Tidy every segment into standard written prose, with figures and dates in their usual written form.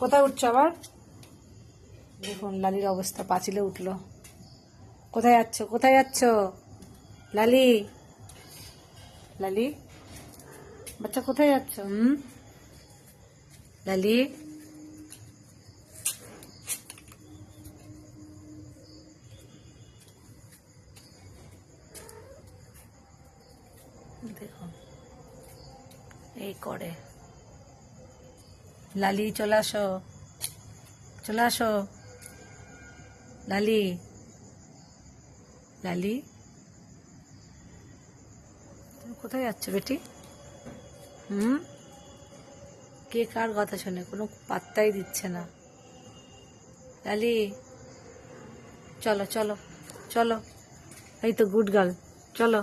কোথায় উঠছো আবার? দেখুন লালির অবস্থা, পাঁচিলে উঠলো। কোথায় যাচ্ছ, কোথায় যাচ্ছ লালি? লালি বাচ্চা কোথায় যাচ্ছ? লালি দেখুন এই করে। লালি চলে আসো, চলে আসো লালি। লালি তুমি কোথায় যাচ্ছ বেটি? কে কার কথা শোনে, কোনো পাত্তাই দিচ্ছে না। লালি চলো চলো চলো, এই তো গুড গার্ল, চলো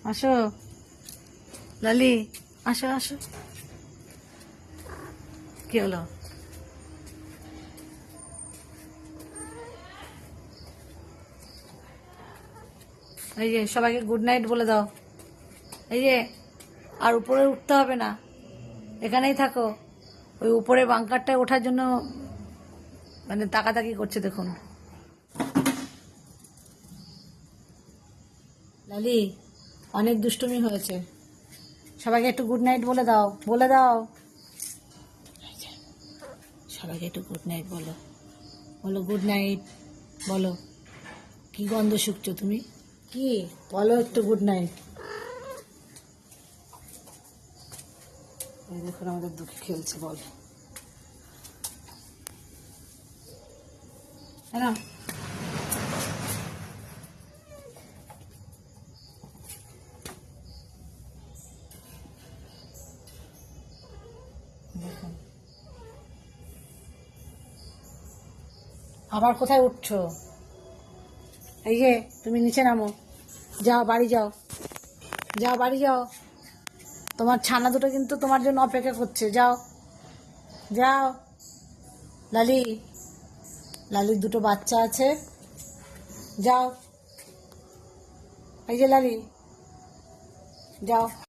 আসো লালি, আসো আসো। কি হলো? এই যে সবাইকে গুড নাইট বলে দাও। এই যে আর উপরে উঠতে হবে না, এখানেই থাকো। ওই উপরে বাংকারটায় ওঠার জন্য মানে তাকাতাকি করছে দেখুন। লালি অনেক দুষ্টুমি হয়েছে, সবাইকে একটু গুড নাইট বলে দাও, বলে দাও। সবাইকে একটু গুড নাইট বলো, বলো গুড নাইট বলো। কি গন্ধ শুকছো তুমি? কি বলো একটু গুড নাইট। এই দেখুন আমাদের দুঃখে খেলছে, বল হ্যাঁ। দেখুন আবার কোথায় উঠছো? এই যে তুমি নিচে নামো, যাও বাড়ি যাও, যাও বাড়ি যাও। তোমার ছানা দুটো কিন্তু তোমার জন্য অপেক্ষা করছে, যাও যাও। লালি, লালির দুটো বাচ্চা আছে, যাও। এই যে লালি, যাও।